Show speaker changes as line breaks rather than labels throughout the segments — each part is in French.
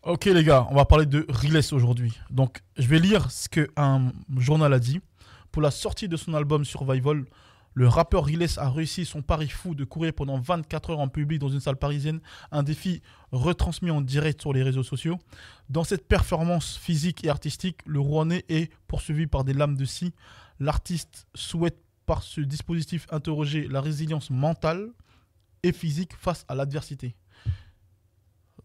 Ok les gars, on va parler de Riles aujourd'hui. Donc je vais lire ce qu'un journal a dit. Pour la sortie de son album Survival, le rappeur Riles a réussi son pari fou de courir pendant 24 heures en public dans une salle parisienne, un défi retransmis en direct sur les réseaux sociaux. Dans cette performance physique et artistique, le Rouennais est poursuivi par des lames de scie. L'artiste souhaite par ce dispositif interroger la résilience mentale et physique face à l'adversité.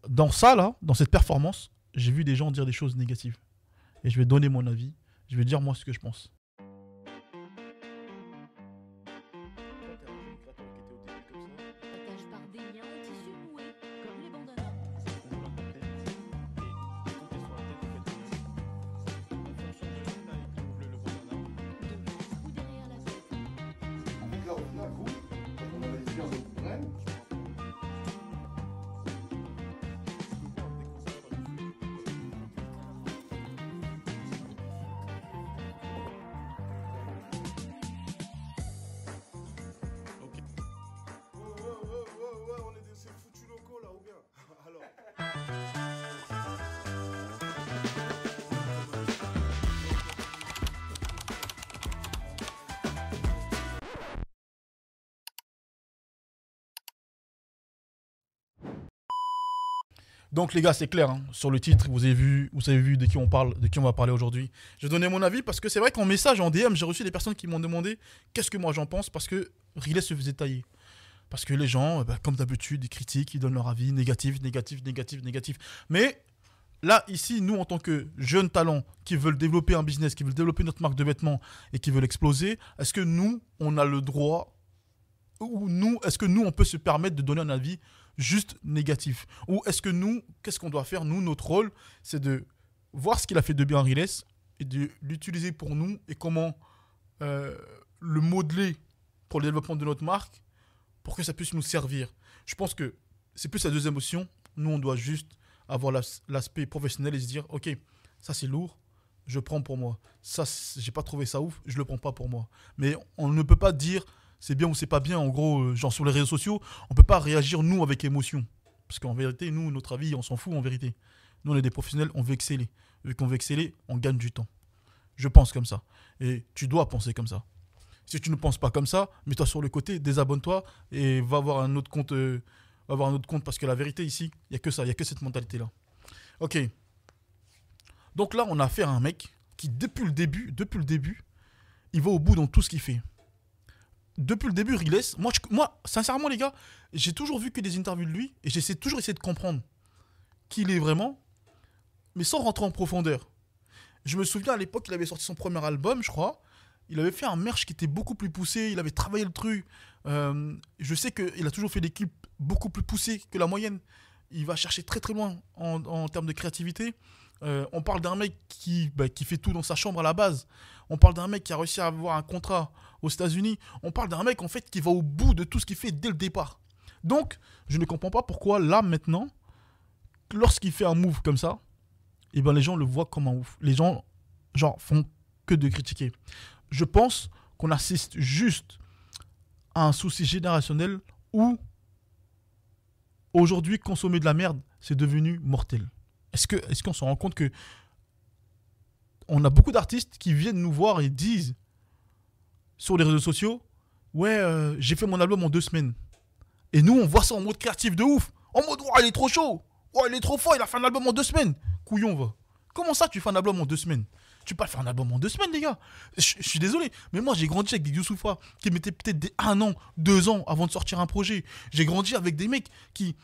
Dans ça, là, dans cette performance, j'ai vu des gens dire des choses négatives. Et je vais donner mon avis. Je vais dire moi ce que je pense.
Partage par des liens en tissu noué, comme les bandanas. Devant ou derrière la tête.
En fait, là, au final, vous, quand on analyse bien votre problème, on est des foutus locaux là, ou bien alors.
Donc les gars, c'est clair, hein, sur le titre, vous avez vu de qui on parle, de qui on va parler aujourd'hui. Je vais donner mon avis parce que c'est vrai qu'en message, en DM, j'ai reçu des personnes qui m'ont demandé qu'est-ce que moi j'en pense parce que Riles se faisait tailler. Parce que les gens, comme d'habitude, ils critiquent, ils donnent leur avis négatif, négatif, négatif, négatif. Mais là, ici, nous, en tant que jeunes talents qui veulent développer un business, qui veulent développer notre marque de vêtements et qui veulent exploser, est-ce que nous, on a le droit, ou nous, est-ce que nous, on peut se permettre de donner un avis juste négatif? Ou est-ce que nous, qu'est-ce qu'on doit faire? Nous, notre rôle, c'est de voir ce qu'il a fait de bien Riles et de l'utiliser pour nous et comment le modeler pour le développement de notre marque pour que ça puisse nous servir. Je pense que c'est plus la deuxième option. Nous, on doit juste avoir l'aspect professionnel et se dire, ok, ça c'est lourd, je prends pour moi. Ça, j'ai pas trouvé ça ouf, je le prends pas pour moi. Mais on ne peut pas dire c'est bien ou c'est pas bien. En gros, genre sur les réseaux sociaux, on peut pas réagir nous avec émotion. Parce qu'en vérité, nous, notre avis, on s'en fout en vérité. Nous, on est des professionnels, on veut exceller. Vu qu'on veut exceller, on gagne du temps. Je pense comme ça. Et tu dois penser comme ça. Si tu ne penses pas comme ça, mets-toi sur le côté, désabonne-toi et va avoir un autre compte. Va avoir un autre compte parce que la vérité ici, il n'y a que ça, il n'y a que cette mentalité-là. Ok. Donc là, on a affaire à un mec qui, depuis le début, il va au bout dans tout ce qu'il fait. Depuis le début, Riles, moi, sincèrement, les gars, j'ai toujours vu que des interviews de lui et j'essaie toujours essayer de comprendre qui il est vraiment, mais sans rentrer en profondeur. Je me souviens à l'époque, il avait sorti son premier album, je crois. Il avait fait un merch qui était beaucoup plus poussé, il avait travaillé le truc. Je sais qu'il a toujours fait des clips beaucoup plus poussés que la moyenne. Il va chercher très très loin en termes de créativité. On parle d'un mec qui fait tout dans sa chambre à la base. On parle d'un mec qui a réussi à avoir un contrat aux États-Unis. On parle d'un mec en fait qui va au bout de tout ce qu'il fait dès le départ. Donc, je ne comprends pas pourquoi là maintenant, lorsqu'il fait un move comme ça, et ben les gens le voient comme un ouf. Les gens genre font que de critiquer. Je pense qu'on assiste juste à un souci générationnel où aujourd'hui consommer de la merde c'est devenu mortel. Est-ce qu'on se rend compte que on a beaucoup d'artistes qui viennent nous voir et disent sur les réseaux sociaux ouais j'ai fait mon album en 2 semaines et nous on voit ça en mode créatif de ouf, en mode oh, il est trop chaud, oh, il est trop fort, il a fait un album en 2 semaines. Couillon va. Comment ça tu fais un album en 2 semaines? Tu peux pas faire un album en 2 semaines, les gars. Je suis désolé, mais moi j'ai grandi avec des Youssoupha qui mettaient peut-être 1 an, 2 ans avant de sortir un projet. J'ai grandi avec des mecs qui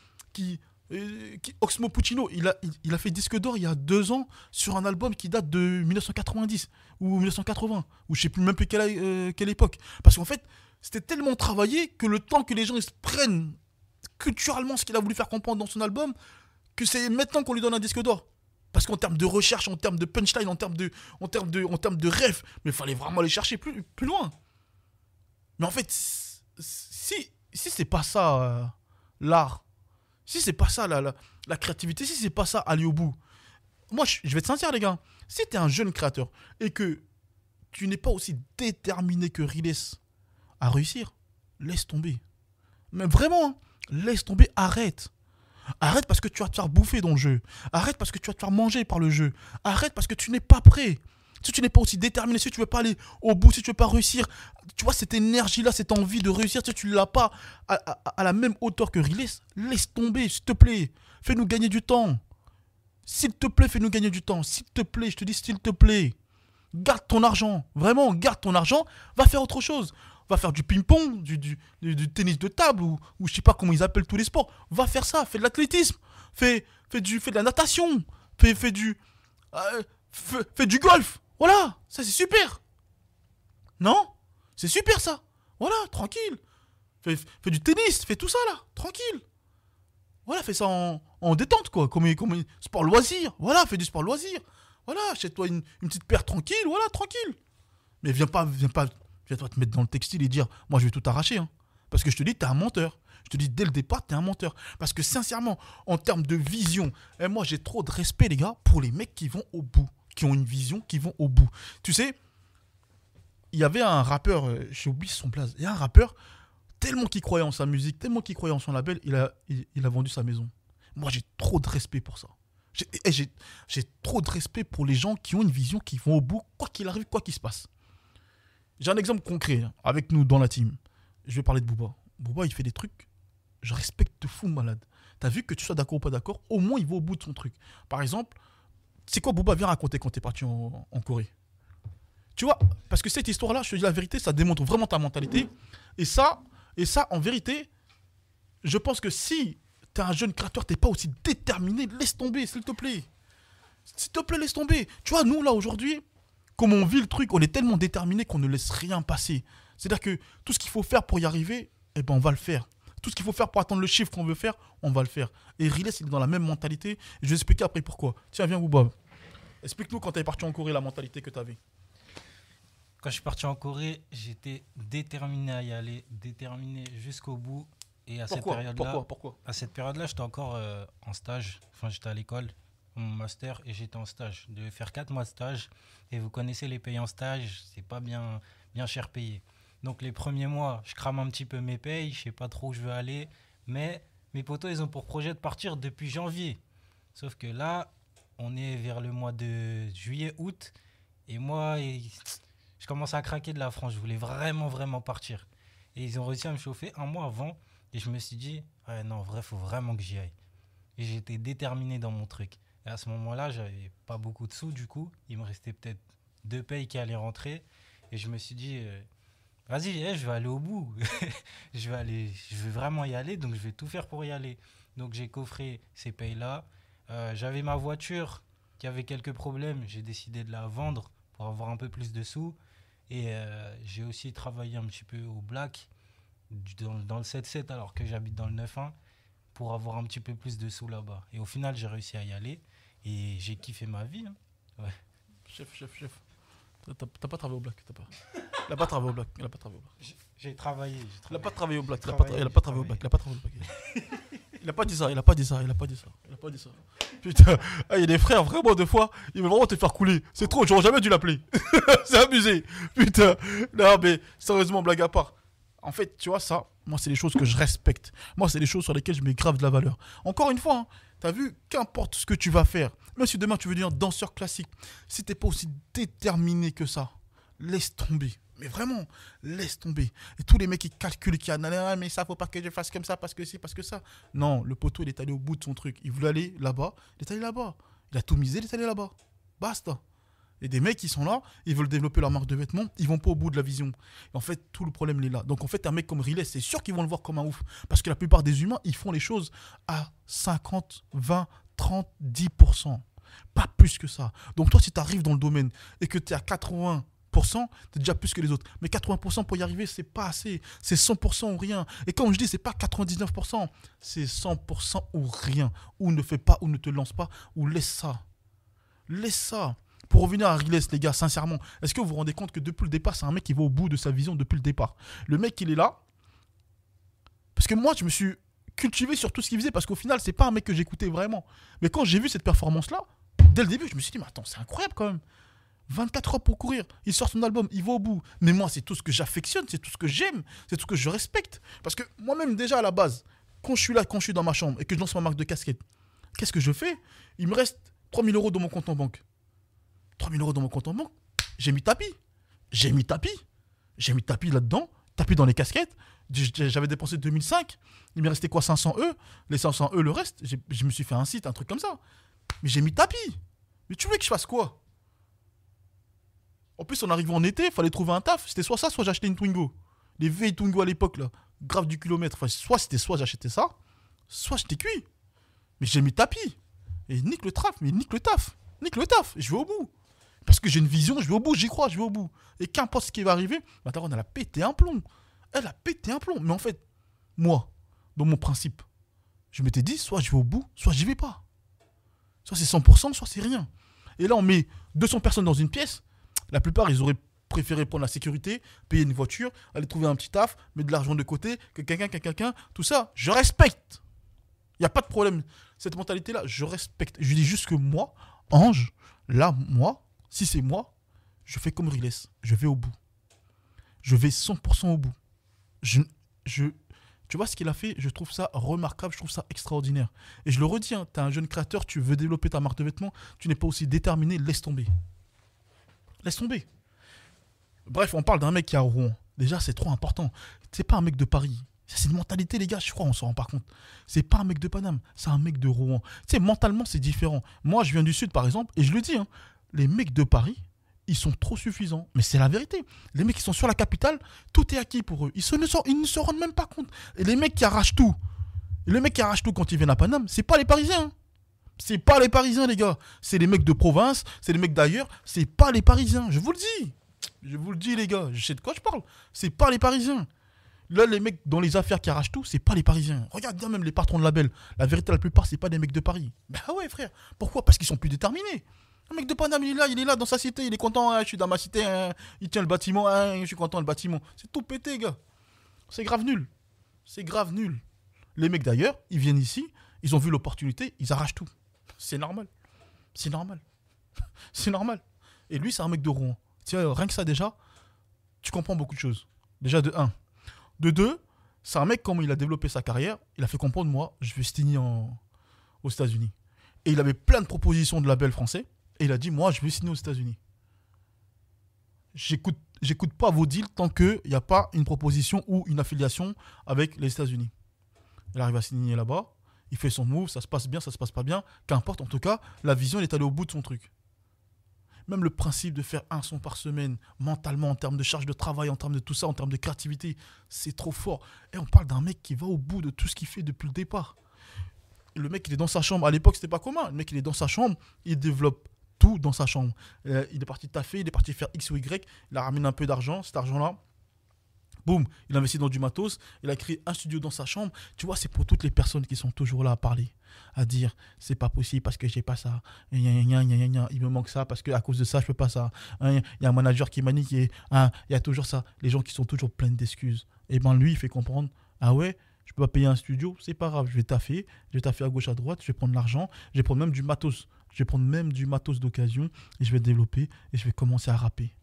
Oxmo Puccino, il a fait disque d'or il y a 2 ans sur un album qui date de 1990 ou 1980, ou je sais plus même plus quelle époque. Parce qu'en fait, c'était tellement travaillé que le temps que les gens ils se prennent culturellement ce qu'il a voulu faire comprendre dans son album, que c'est maintenant qu'on lui donne un disque d'or. Parce qu'en termes de recherche, en termes de punchline, en termes de rêve, mais il fallait vraiment aller chercher plus loin. Mais en fait, si c'est pas ça l'art, si c'est pas ça la créativité, si c'est pas ça aller au bout, moi je vais être sincère les gars, si t'es un jeune créateur et que tu n'es pas aussi déterminé que Riles à réussir, laisse tomber. Mais vraiment, hein, laisse tomber, arrête. Arrête parce que tu vas te faire bouffer dans le jeu. Arrête parce que tu vas te faire manger par le jeu. Arrête parce que tu n'es pas prêt. Si tu n'es pas aussi déterminé, si tu veux pas aller au bout, si tu veux pas réussir, tu vois cette énergie-là, cette envie de réussir, si tu l'as pas à la même hauteur que Riles, laisse tomber, s'il te plaît. Fais-nous gagner du temps. S'il te plaît, fais-nous gagner du temps. S'il te plaît, je te dis s'il te plaît. Garde ton argent. Vraiment, garde ton argent. Va faire autre chose. Va faire du ping-pong, du tennis de table ou je sais pas comment ils appellent tous les sports. Va faire ça. Fais de l'athlétisme. Fais de la natation. Fais du golf. Voilà. Ça, c'est super. Non? C'est super, ça. Voilà, tranquille. Fais du tennis. Fais tout ça, là. Tranquille. Voilà, fais ça en détente, quoi. Comme sport loisir. Voilà, fais du sport loisir. Voilà, achète-toi une petite paire tranquille. Voilà, tranquille. Mais viens pas te mettre dans le textile et dire, moi, je vais tout arracher. Hein. Parce que je te dis, t'es un menteur. Je te dis, dès le départ, t'es un menteur. Parce que, sincèrement, en termes de vision, moi, j'ai trop de respect, les gars, pour les mecs qui vont au bout. Qui ont une vision, qui vont au bout. Tu sais, il y avait un rappeur, j'ai oublié son blaze. Il y a un rappeur, tellement qu'il croyait en sa musique, tellement qu'il croyait en son label, il a vendu sa maison. Moi, j'ai trop de respect pour ça. J'ai trop de respect pour les gens qui ont une vision, qui vont au bout, quoi qu'il arrive, quoi qu'il se passe. J'ai un exemple concret avec nous dans la team. Je vais parler de Booba. Booba, il fait des trucs, je respecte de fou malade. T'as vu que tu sois d'accord ou pas d'accord, au moins il va au bout de son truc. Par exemple, c'est quoi Booba vient raconter quand t'es parti en Corée? Tu vois, parce que cette histoire-là, je te dis la vérité, ça démontre vraiment ta mentalité. Et ça, en vérité, je pense que si t'es un jeune créateur, t'es pas aussi déterminé, laisse tomber, s'il te plaît. S'il te plaît, laisse tomber. Tu vois, nous, là, aujourd'hui, comme on vit le truc, on est tellement déterminé qu'on ne laisse rien passer. C'est-à-dire que tout ce qu'il faut faire pour y arriver, eh ben, on va le faire. Tout ce qu'il faut faire pour atteindre le chiffre qu'on veut faire, on va le faire. Et Riles, il est dans la même mentalité. Je vais expliquer après pourquoi. Tiens, viens, Booba. Explique-nous quand t'es parti en Corée, la mentalité que t'avais.
Quand je suis parti en Corée, j'étais déterminé à y aller, déterminé jusqu'au bout. Et à
Pourquoi
à cette période-là, j'étais encore en stage. Enfin, j'étais à l'école, mon master, et j'étais en stage. Je devais faire 4 mois de stage. Et vous connaissez les payes en stage, c'est pas bien cher payé. Donc les premiers mois, je crame un petit peu mes payes, je sais pas trop où je veux aller. Mais mes potos, ils ont pour projet de partir depuis janvier. Sauf que là, on est vers le mois de juillet, août. Et moi, je commençais à craquer de la France. Je voulais vraiment, vraiment partir. Et ils ont réussi à me chauffer un mois avant. Et je me suis dit, ouais, non, en vrai, il faut vraiment que j'y aille. Et j'étais déterminé dans mon truc. Et à ce moment-là, j'avais pas beaucoup de sous, du coup. Il me restait peut-être 2 payes qui allaient rentrer. Et je me suis dit, vas-y, je vais aller au bout. Je vais vraiment y aller, donc je vais tout faire pour y aller. Donc j'ai coffré ces payes-là. J'avais ma voiture qui avait quelques problèmes. J'ai décidé de la vendre pour avoir un peu plus de sous. Et j'ai aussi travaillé un petit peu au Black, dans le 7-7, alors que j'habite dans le 9-1, pour avoir un petit peu plus de sous là-bas. Et au final, j'ai réussi à y aller. Et j'ai kiffé ma vie. Hein. Ouais.
Chef. T'as pas travaillé au Black, Il a pas travaillé au Black.
J'ai travaillé.
Il a pas travaillé au Black. Il
Travaillé,
a pas travaillé au Black. Il a pas dit ça. Putain, il y a des frères, vraiment, deux fois, ils veulent vraiment te faire couler. C'est trop, j'aurais jamais dû l'appeler. C'est abusé. Putain. Non, mais sérieusement, blague à part. En fait, tu vois, ça, moi, c'est les choses que je respecte. Moi, c'est les choses sur lesquelles je mets grave de la valeur. Encore une fois, hein, t'as vu, qu'importe ce que tu vas faire, même si demain tu veux devenir danseur classique, si t'es pas aussi déterminé que ça, laisse tomber. Mais vraiment, laisse tomber. Et tous les mecs qui calculent, qui analysent, mais ça, faut pas que je fasse comme ça, parce que c'est, parce que ça. Non, le poteau, il est allé au bout de son truc. Il voulait aller là-bas, il est allé là-bas. Il a tout misé, il est allé là-bas. Basta. Et des mecs qui sont là, ils veulent développer leur marque de vêtements, ils vont pas au bout de la vision. Et en fait, tout le problème, il est là. Donc en fait, un mec comme Riles, c'est sûr qu'ils vont le voir comme un ouf. Parce que la plupart des humains, ils font les choses à 50, 20, 30, 10%. Pas plus que ça. Donc toi, si tu arrives dans le domaine et que tu es à 80%, t'es déjà plus que les autres. Mais 80% pour y arriver, c'est pas assez. C'est 100% ou rien. Et comme je dis, c'est pas 99%. C'est 100% ou rien. Ou ne fais pas, ou ne te lance pas, ou laisse ça. Laisse ça. Pour revenir à Riles, les gars, sincèrement, est-ce que vous vous rendez compte que depuis le départ, c'est un mec qui va au bout de sa vision depuis le départ? Le mec, il est là. Parce que moi, je me suis cultivé sur tout ce qu'il faisait, parce qu'au final, c'est pas un mec que j'écoutais vraiment. Mais quand j'ai vu cette performance-là, dès le début, je me suis dit, mais attends, c'est incroyable quand même. 24 heures pour courir, il sort son album, il va au bout. Mais moi, c'est tout ce que j'affectionne, c'est tout ce que j'aime, c'est tout ce que je respecte. Parce que moi-même, déjà à la base, Quand je suis là, quand je suis dans ma chambre et que je lance ma marque de casquette, qu'est-ce que je fais? Il me reste 3000 euros dans mon compte en banque. 3000 euros dans mon compte en banque. J'ai mis tapis. J'ai mis tapis là-dedans. Tapis dans les casquettes. J'avais dépensé 2005. Il me restait quoi, 500 E. Les 500 E, le reste, je me suis fait un site, un truc comme ça. Mais j'ai mis tapis. Mais tu veux que je fasse quoi? En plus, en arrivant en été, il fallait trouver un taf. C'était soit ça, soit j'achetais une Twingo. Les vieilles Twingo à l'époque, là. Grave du kilomètre. Enfin, soit j'achetais ça, soit j'étais cuit. Mais j'ai mis tapis. Et nique le taf, mais nique le taf. Nique le taf. Je vais au bout. Parce que j'ai une vision, je vais au bout, j'y crois, je vais au bout. Et qu'importe ce qui va arriver, ma daronne, elle a pété un plomb. Elle a pété un plomb. Mais en fait, moi, dans mon principe, je m'étais dit, soit je vais au bout, soit j'y vais pas. Soit c'est 100%, soit c'est rien. Et là, on met 200 personnes dans une pièce. La plupart, ils auraient préféré prendre la sécurité, payer une voiture, aller trouver un petit taf, mettre de l'argent de côté, que quelqu'un, tout ça. Je respecte. Il n'y a pas de problème. Cette mentalité-là, je respecte. Je dis juste que moi, Ange, là, moi, si c'est moi, je fais comme Riles. Je vais au bout. Je vais 100% au bout. Tu vois ce qu'il a fait? Je trouve ça remarquable, je trouve ça extraordinaire. Et je le redis, hein, tu es un jeune créateur, tu veux développer ta marque de vêtements, tu n'es pas aussi déterminé, laisse tomber. Laisse tomber. Bref, on parle d'un mec qui est à Rouen. Déjà, c'est trop important. C'est pas un mec de Paris. C'est une mentalité, les gars, je crois, on s'en rend pas compte. C'est pas un mec de Paname, c'est un mec de Rouen. Tu sais, mentalement, c'est différent. Moi, je viens du Sud, par exemple, et je le dis, hein, les mecs de Paris, ils sont trop suffisants. Mais c'est la vérité. Les mecs qui sont sur la capitale, tout est acquis pour eux. Ils ne se rendent même pas compte. Et les mecs qui arrachent tout, quand ils viennent à Paname, c'est pas les Parisiens. Hein. C'est pas les Parisiens, les gars. C'est les mecs de province, c'est les mecs d'ailleurs. C'est pas les Parisiens. Je vous le dis. Je vous le dis, les gars. Je sais de quoi je parle. C'est pas les Parisiens. Là, les mecs dans les affaires qui arrachent tout, c'est pas les Parisiens. Regarde bien même les patrons de label. La vérité, la plupart, c'est pas des mecs de Paris. Bah ouais, frère. Pourquoi? Parce qu'ils sont plus déterminés. Un mec de Paname, il est là dans sa cité. Il est content. Hein, je suis dans ma cité. Hein, il tient le bâtiment. Hein, je suis content, le bâtiment. C'est tout pété, gars. C'est grave nul. C'est grave nul. Les mecs d'ailleurs, ils viennent ici. Ils ont vu l'opportunité. Ils arrachent tout. C'est normal. C'est normal. C'est normal. Et lui, c'est un mec de Rouen. Tiens, rien que ça, déjà, tu comprends beaucoup de choses. Déjà, de 1. De 2, c'est un mec, comment il a développé sa carrière, il a fait comprendre, moi, je vais signer aux États-Unis. Et il avait plein de propositions de labels français. Et il a dit, moi, je vais signer aux États-Unis. J'écoute pas vos deals tant qu'il n'y a pas une proposition ou une affiliation avec les États-Unis. Il arrive à signer là-bas. Il fait son move, ça se passe bien, ça se passe pas bien. Qu'importe, en tout cas, la vision, il est allé au bout de son truc. Même le principe de faire un son par semaine, mentalement, en termes de charge de travail, en termes de tout ça, en termes de créativité, c'est trop fort. Et on parle d'un mec qui va au bout de tout ce qu'il fait depuis le départ. Et le mec, il est dans sa chambre. À l'époque, c'était pas commun. Le mec, il est dans sa chambre, il développe tout dans sa chambre. Il est parti taffer, il est parti faire X ou Y, il a ramené un peu d'argent, cet argent-là. Boum, il investit dans du matos, il a créé un studio dans sa chambre. Tu vois, c'est pour toutes les personnes qui sont toujours là à parler, à dire c'est pas possible parce que j'ai pas ça. Il me manque ça parce que à cause de ça, je peux pas ça. Il y a un manager qui m'a niqué. Il y a toujours ça. Les gens qui sont toujours pleins d'excuses. Et ben lui, il fait comprendre ah ouais, je peux pas payer un studio, c'est pas grave, je vais taffer à gauche, à droite, je vais prendre l'argent, je vais prendre même du matos. Je vais prendre même du matos d'occasion et je vais développer et je vais commencer à rapper.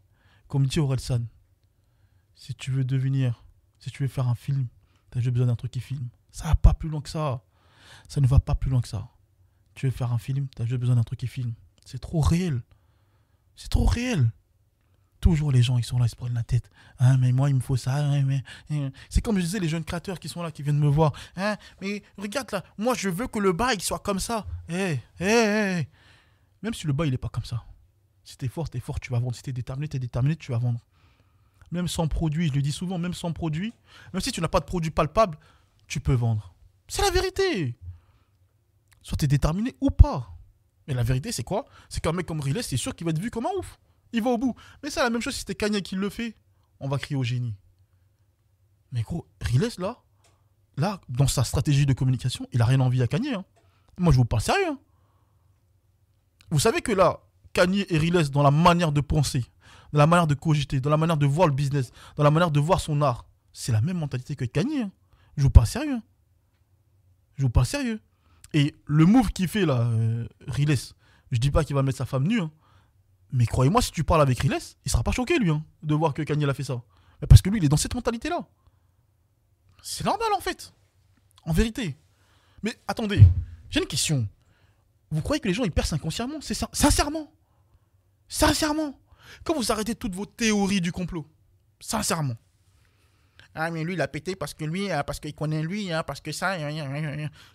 Comme dit Orelsan. Si tu veux faire un film, tu as juste besoin d'un truc qui filme. Ça va pas plus loin que ça. Ça ne va pas plus loin que ça. Tu veux faire un film, tu as juste besoin d'un truc qui filme. C'est trop réel. C'est trop réel. Toujours les gens, ils sont là, ils se prennent la tête. Hein, mais moi, il me faut ça. Hein. C'est comme je disais, les jeunes créateurs qui sont là, qui viennent me voir. Hein, mais regarde là, moi, je veux que le bail soit comme ça. Même si le bail, il n'est pas comme ça. Si t'es fort, tu vas vendre. Si t'es déterminé, tu vas vendre. Même sans produit, je le dis souvent, même sans produit, même si tu n'as pas de produit palpable, tu peux vendre. C'est la vérité. Soit tu es déterminé ou pas. Mais la vérité, c'est quoi? C'est qu'un mec comme Riles, c'est sûr qu'il va être vu comme un ouf. Il va au bout. Mais c'est la même chose si c'était Kanye qui le fait. On va crier au génie. Mais gros, Riles, là, dans sa stratégie de communication, il n'a rien envie à Kanye. Hein. Moi, je vous parle sérieux. Hein. Vous savez que là, Kanye et Riles, dans la manière de penser, dans la manière de cogiter, dans la manière de voir le business, dans la manière de voir son art, c'est la même mentalité que Kanye. Hein. Je vous parle sérieux. Hein. Je vous parle sérieux. Et le move qu'il fait là, Riles, je dis pas qu'il va mettre sa femme nue, hein. Mais croyez-moi, si tu parles avec Riles, il sera pas choqué lui, hein, de voir que Kanye a fait ça. Mais parce que lui, il est dans cette mentalité-là. C'est normal en fait. En vérité. Mais attendez, j'ai une question. Vous croyez que les gens ils percent inconsciemment? C'est ça. Sincèrement. Sincèrement. Quand vous arrêtez toutes vos théories du complot. Sincèrement. Ah mais lui il a pété parce que lui, parce qu'il connaît lui, parce que ça.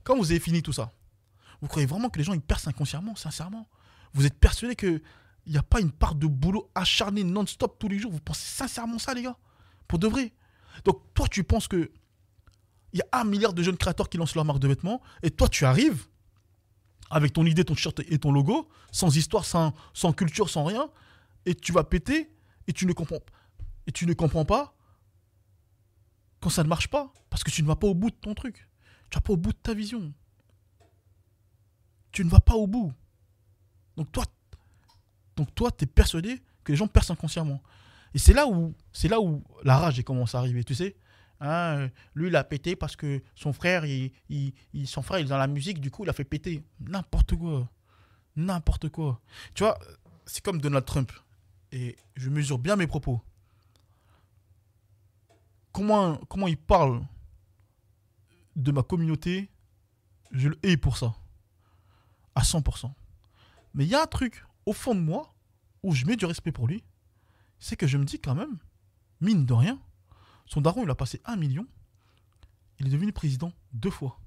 Quand vous avez fini tout ça, vous croyez vraiment que les gens ils percent inconsciemment? Sincèrement. Vous êtes persuadé qu'il n'y a pas une part de boulot acharné non-stop tous les jours? Vous pensez sincèrement ça les gars? Pour de vrai. Donc toi tu penses que il y a 1 milliard de jeunes créateurs qui lancent leur marque de vêtements et toi tu arrives avec ton idée, ton t-shirt et ton logo, sans histoire, sans culture, sans rien, et tu vas péter et tu ne comprends pas quand ça ne marche pas, parce que tu ne vas pas au bout de ton truc. Tu vas pas au bout de ta vision. Tu ne vas pas au bout. Donc toi, tu es persuadé que les gens percent inconsciemment. Et c'est là où la rage commence à arriver, tu sais. Hein, lui, il a pété parce que son frère, il est dans la musique, du coup, il a fait péter. N'importe quoi. N'importe quoi. Tu vois, c'est comme Donald Trump. Et je mesure bien mes propos. Comment il parle de ma communauté, je le hais pour ça. À 100%. Mais il y a un truc au fond de moi où je mets du respect pour lui. C'est que je me dis quand même, mine de rien, son daron, il a passé 1 million. Il est devenu président 2 fois.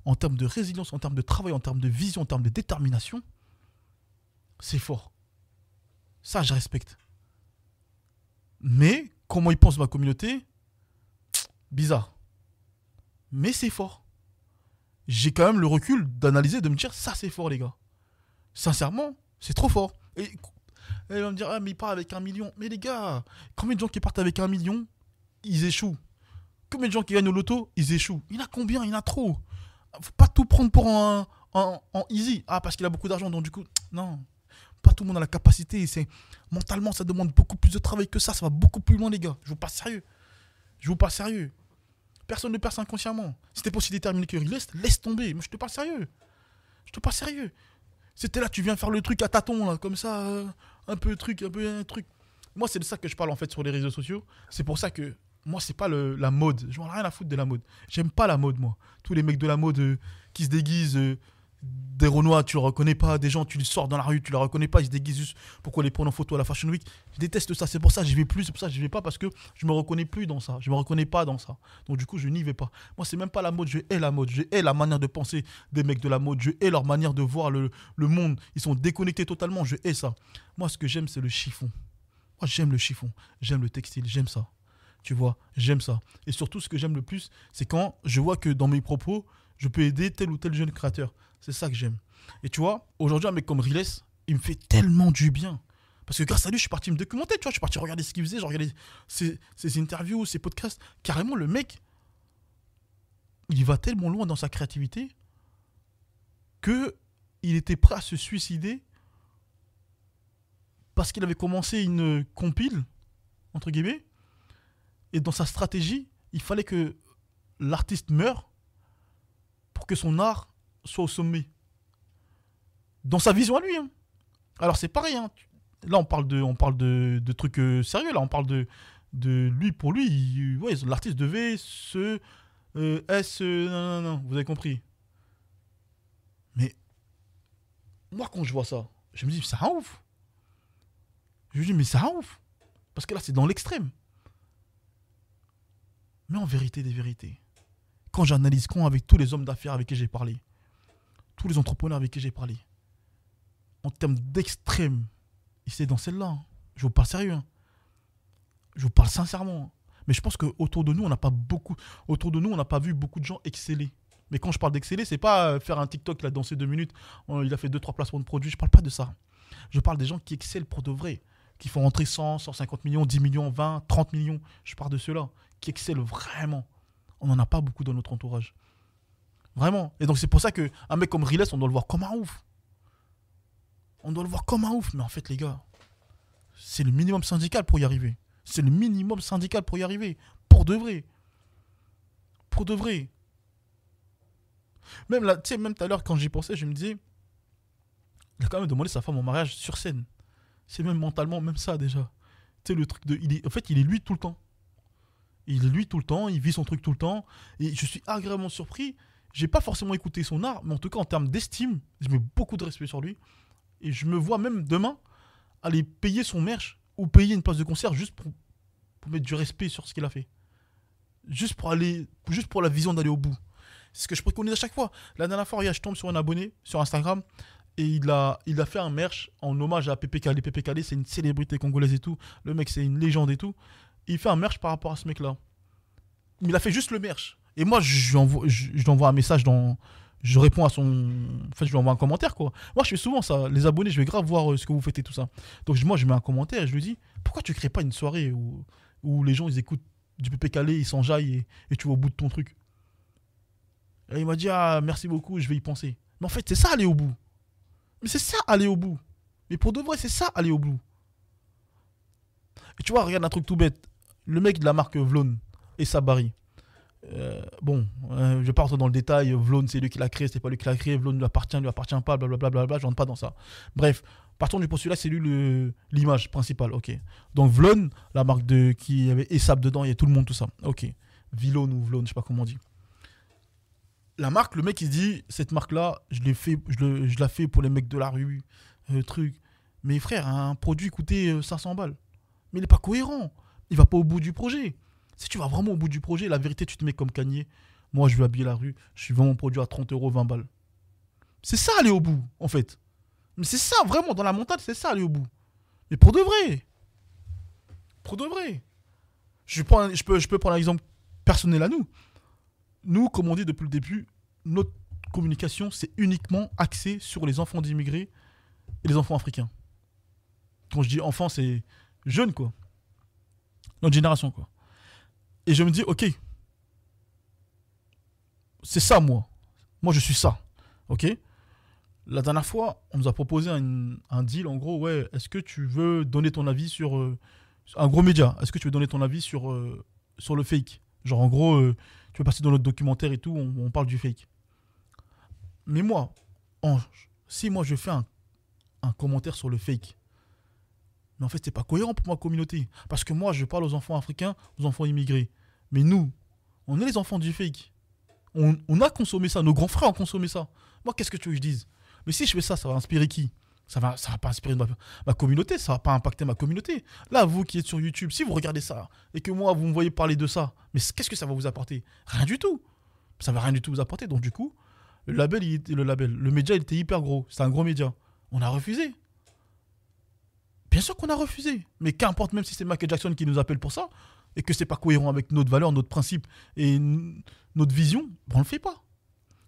En termes de résilience, en termes de travail, en termes de vision, en termes de détermination, c'est fort. Ça, je respecte. Mais, comment il pense ma communauté, bizarre. Mais c'est fort. J'ai quand même le recul d'analyser, de me dire, ça c'est fort les gars. Sincèrement, c'est trop fort. Et il va me dire, ah mais il part avec 1 million. Mais les gars, combien de gens qui partent avec 1 million, ils échouent? Combien de gens qui gagnent au loto, ils échouent? Il y en a combien? Il y en a trop. Faut pas tout prendre pour en easy. Ah, parce qu'il a beaucoup d'argent, donc du coup, non. Pas tout le monde a la capacité. Mentalement, ça demande beaucoup plus de travail que ça. Ça va beaucoup plus loin, les gars. Je vous parle sérieux. Je vous parle sérieux. Personne ne perce inconsciemment. Si t'es pas aussi déterminé que laisse tomber. Moi, je te parle sérieux. Je te parle sérieux. C'était là, tu viens faire le truc à tâtons, là, comme ça, un peu truc. Moi, c'est de ça que je parle, en fait, sur les réseaux sociaux. C'est pour ça que moi, c'est pas la mode. Je m'en ai rien à foutre de la mode. J'aime pas la mode, moi. Tous les mecs de la mode qui se déguisent, des Renois, tu le reconnais pas. Des gens, tu les sors dans la rue, tu les reconnais pas. Ils se déguisent juste pour qu'on les prenne en photo à la Fashion Week. Je déteste ça. C'est pour ça que j'y vais plus. C'est pour ça que j'y vais pas, parce que je me reconnais plus dans ça. Je me reconnais pas dans ça. Donc, du coup, je n'y vais pas. Moi, c'est même pas la mode. Je hais la mode. Je hais la manière de penser des mecs de la mode. Je hais leur manière de voir le monde. Ils sont déconnectés totalement. Je hais ça. Moi, ce que j'aime, c'est le chiffon. Moi, j'aime le chiffon. J'aime le textile. J'aime ça. Tu vois, j'aime ça. Et surtout, ce que j'aime le plus, c'est quand je vois que dans mes propos, je peux aider tel ou tel jeune créateur. C'est ça que j'aime. Et tu vois, aujourd'hui, un mec comme Riles, il me fait tellement du bien. Parce que grâce à lui, je suis parti me documenter, tu vois. Je suis parti regarder ce qu'il faisait, je regardais ses interviews, ses podcasts. Carrément, le mec, il va tellement loin dans sa créativité qu'il était prêt à se suicider parce qu'il avait commencé une compile, entre guillemets. Et dans sa stratégie, il fallait que l'artiste meure pour que son art soit au sommet. Dans sa vision à lui. Hein. Alors c'est pareil. Hein. Là, on parle de trucs sérieux. Là, on parle de lui pour lui. Ouais, l'artiste devait non. Vous avez compris. Mais moi, quand je vois ça, je me dis, c'est un ouf. Je me dis, mais c'est un ouf. Parce que là, c'est dans l'extrême. Mais en vérité des vérités, quand j'analyse, avec tous les hommes d'affaires avec qui j'ai parlé, tous les entrepreneurs avec qui j'ai parlé, en termes d'extrême, et c'est dans celle-là, hein. Je vous parle sérieux, hein. Je vous parle sincèrement, hein. Mais je pense qu'autour de nous, on n'a pas vu beaucoup de gens exceller. Mais quand je parle d'exceller, c'est pas faire un TikTok, il a dansé 2 minutes, il a fait 2-3 placements de produits, je parle pas de ça. Je parle des gens qui excellent pour de vrai, qui font rentrer 100, 150 millions, 10 millions, 20, 30 millions. Je parle de ceux-là, qui excellent vraiment. On n'en a pas beaucoup dans notre entourage. Vraiment. Et donc c'est pour ça qu'un mec comme Riles, on doit le voir comme un ouf. On doit le voir comme un ouf. Mais en fait, les gars, c'est le minimum syndical pour y arriver. C'est le minimum syndical pour y arriver. Pour de vrai. Pour de vrai. Même là, tu sais, même tout à l'heure, quand j'y pensais, je me disais, il a quand même demandé sa femme en mariage sur scène. C'est même mentalement, même ça déjà. Tu sais, le truc de. En fait, il est lui tout le temps. Il est lui tout le temps, il vit son truc tout le temps. Et je suis agréablement surpris. J'ai pas forcément écouté son art, mais en tout cas, en termes d'estime, je mets beaucoup de respect sur lui. Et je me vois même demain aller payer son merch ou payer une place de concert juste pour mettre du respect sur ce qu'il a fait. Juste pour la vision d'aller au bout. C'est ce que je préconise à chaque fois. La dernière fois, regarde, je tombe sur un abonné sur Instagram et il a fait un merch en hommage à Pépé Calé. Pépé Calé, c'est une célébrité congolaise et tout. Le mec, c'est une légende et tout. Et il fait un merch par rapport à ce mec-là. Mais il a fait juste le merch. Et moi, je lui envoie un message dans. Je réponds à son. En fait, je lui envoie un commentaire, quoi. Moi, je fais souvent ça. Les abonnés, je vais grave voir ce que vous faites et tout ça. Donc, moi, je mets un commentaire et je lui dis pourquoi tu crées pas une soirée où les gens, ils écoutent du Pépé Calé, ils s'enjaillent et tu vas au bout de ton truc. Et il m'a dit ah, merci beaucoup, je vais y penser. Mais en fait, c'est ça, aller au bout. Mais c'est ça, aller au bout. Mais pour de vrai, c'est ça, aller au bout. Et tu vois, regarde un truc tout bête. Le mec de la marque Vlone et Sabari. Je vais pas rentrer dans le détail. Vlone, c'est lui qui l'a créé, c'est pas lui qui l'a créé. Vlone lui appartient pas, blablabla. Je rentre pas dans ça. Bref, partons du postulat, c'est lui l'image principale. Ok. Donc Vlone, la marque qui avait Essab dedans, il y a tout le monde, tout ça. Ok. Vlone ou Vlone, je sais pas comment on dit. La marque, le mec il se dit cette marque-là, je la fais pour les mecs de la rue, truc. Mais frère, un produit coûtait 500 balles. Mais il est pas cohérent. Il va pas au bout du projet. Si tu vas vraiment au bout du projet, la vérité, tu te mets comme Kanye. Moi, je veux habiller la rue. Je vends mon produit à 30 euros, 20 balles. C'est ça, aller au bout, en fait. Mais c'est ça, vraiment, dans la montagne, c'est ça, aller au bout. Mais pour de vrai. Pour de vrai. Je peux prendre un exemple personnel à nous. Nous, comme on dit depuis le début, notre communication, c'est uniquement axé sur les enfants d'immigrés et les enfants africains. Quand je dis enfants, c'est jeunes, quoi. Notre génération, quoi. Et je me dis, ok, c'est ça, moi. Moi, je suis ça. Ok. La dernière fois, on nous a proposé un deal, en gros, ouais, est-ce que tu veux donner ton avis sur un gros média? Est-ce que tu veux donner ton avis sur le fake? Genre, en gros, tu veux passer dans notre documentaire et tout, on parle du fake. Mais moi, si moi je fais un commentaire sur le fake, mais en fait, c'est pas cohérent pour ma communauté. Parce que moi, je parle aux enfants africains, aux enfants immigrés. Mais nous, on est les enfants du fake. On a consommé ça, nos grands frères ont consommé ça. Moi, qu'est-ce que tu veux que je dise? Mais si je fais ça, ça va inspirer qui? Ça va pas inspirer ma communauté, ça va pas impacter ma communauté. Là, vous qui êtes sur YouTube, si vous regardez ça, et que moi, vous me voyez parler de ça, mais qu'est-ce que ça va vous apporter? Rien du tout. Ça va rien du tout vous apporter. Donc du coup, le média, il était hyper gros. C'est un gros média. On a refusé. Bien sûr qu'on a refusé. Mais qu'importe, même si c'est Michael Jackson qui nous appelle pour ça, et que c'est pas cohérent avec notre valeur, notre principe et notre vision, on le fait pas.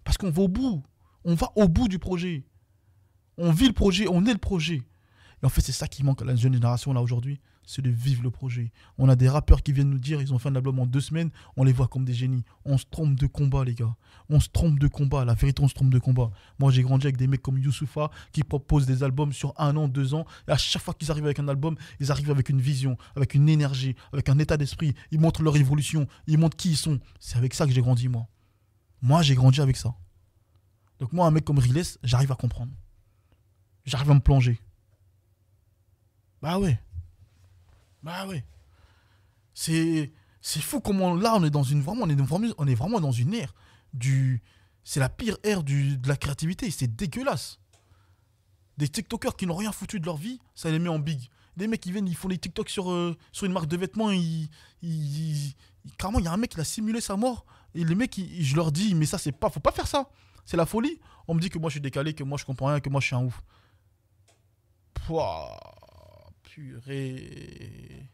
Parce qu'on va au bout. On va au bout du projet. On vit le projet, on est le projet. Et en fait, c'est ça qui manque à la jeune génération là aujourd'hui, c'est de vivre le projet. On a des rappeurs qui viennent nous dire, ils ont fait un album en 2 semaines, on les voit comme des génies. On se trompe de combat, les gars. On se trompe de combat, la vérité, on se trompe de combat. Moi, j'ai grandi avec des mecs comme Youssoupha qui proposent des albums sur 1 an, 2 ans. Et à chaque fois qu'ils arrivent avec un album, ils arrivent avec une vision, avec une énergie, avec un état d'esprit. Ils montrent leur évolution, ils montrent qui ils sont. C'est avec ça que j'ai grandi, moi. Moi, j'ai grandi avec ça. Donc moi, un mec comme Riles, j'arrive à comprendre. J'arrive à me plonger. Bah ouais. C'est fou comment là on est dans une vraiment on est vraiment dans une ère c'est la pire ère de la créativité, c'est dégueulasse. Des TikTokers qui n'ont rien foutu de leur vie, ça les met en big. Des mecs qui viennent, ils font des TikTok sur une marque de vêtements, carrément il y a un mec qui a simulé sa mort et les mecs je leur dis mais ça c'est pas, faut pas faire ça. C'est la folie. On me dit que moi je suis décalé, que moi je comprends rien, que moi je suis un ouf. Pouah, purée.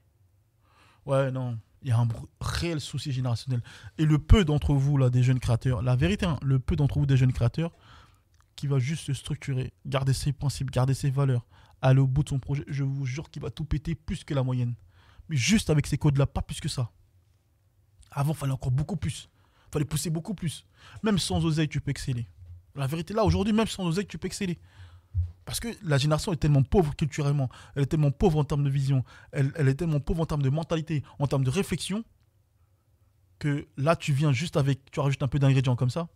Ouais, non. Il y a un réel souci générationnel. Et le peu d'entre vous, là, des jeunes créateurs, la vérité, hein, le peu d'entre vous, des jeunes créateurs, qui va juste se structurer, garder ses principes, garder ses valeurs, aller au bout de son projet, je vous jure qu'il va tout péter plus que la moyenne. Mais juste avec ces codes-là, pas plus que ça. Avant, il fallait encore beaucoup plus. Il fallait pousser beaucoup plus. Même sans oseille, tu peux exceller. La vérité, là, aujourd'hui, même sans oseille, tu peux exceller. Parce que la génération est tellement pauvre culturellement, elle est tellement pauvre en termes de vision, elle est tellement pauvre en termes de mentalité, en termes de réflexion, que là, tu viens juste avec, tu rajoutes un peu d'ingrédients comme ça,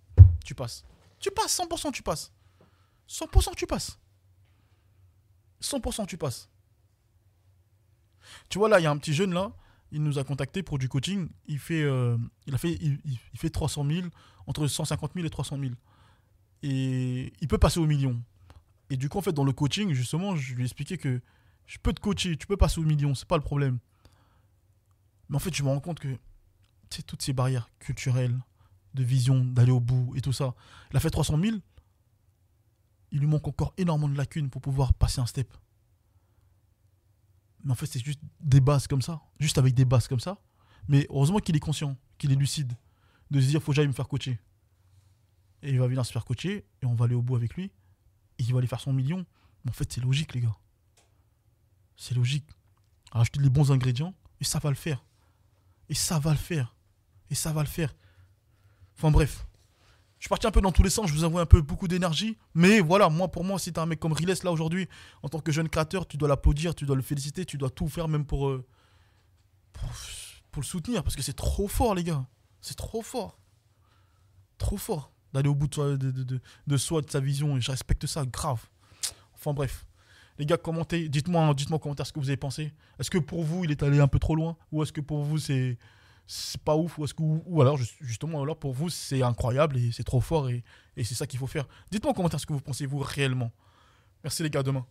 tu passes. Tu passes, 100% tu passes. 100% tu passes. 100% tu passes. Tu vois, là, il y a un petit jeune là, il nous a contacté pour du coaching. Il fait 300 000, entre 150 000 et 300 000. Et il peut passer au million. Et du coup, en fait, dans le coaching, justement, je lui ai expliqué que je peux te coacher, tu peux passer au million, c'est pas le problème. Mais en fait, je me rends compte que toutes ces barrières culturelles, de vision, d'aller au bout et tout ça. Il a fait 300 000. Il lui manque encore énormément de lacunes pour pouvoir passer un step. Mais en fait, c'est juste des bases comme ça. Juste avec des bases comme ça. Mais heureusement qu'il est conscient, qu'il est lucide. De se dire, faut que j'aille me faire coacher. Et il va venir se faire coacher. Et on va aller au bout avec lui. Et il va aller faire son million. Mais en fait, c'est logique, les gars. C'est logique. Rajouter les bons ingrédients. Et ça va le faire. Et ça va le faire. Et ça va le faire. Enfin bref. Je suis parti un peu dans tous les sens, je vous avoue un peu beaucoup d'énergie. Mais voilà, pour moi, si t'es un mec comme Riles là aujourd'hui, en tant que jeune créateur, tu dois l'applaudir, tu dois le féliciter, tu dois tout faire même pour le soutenir. Parce que c'est trop fort, les gars. C'est trop fort. Trop fort d'aller au bout de soi, de sa vision. Et je respecte ça, grave. Enfin bref. Les gars, commentez, dites-moi en commentaire ce que vous avez pensé. Est-ce que pour vous, il est allé un peu trop loin? Ou est-ce que pour vous, c'est pas ouf? Ou alors, justement, alors pour vous, c'est incroyable et c'est trop fort et c'est ça qu'il faut faire. Dites-moi en commentaire ce que vous pensez, vous, réellement. Merci les gars, à demain.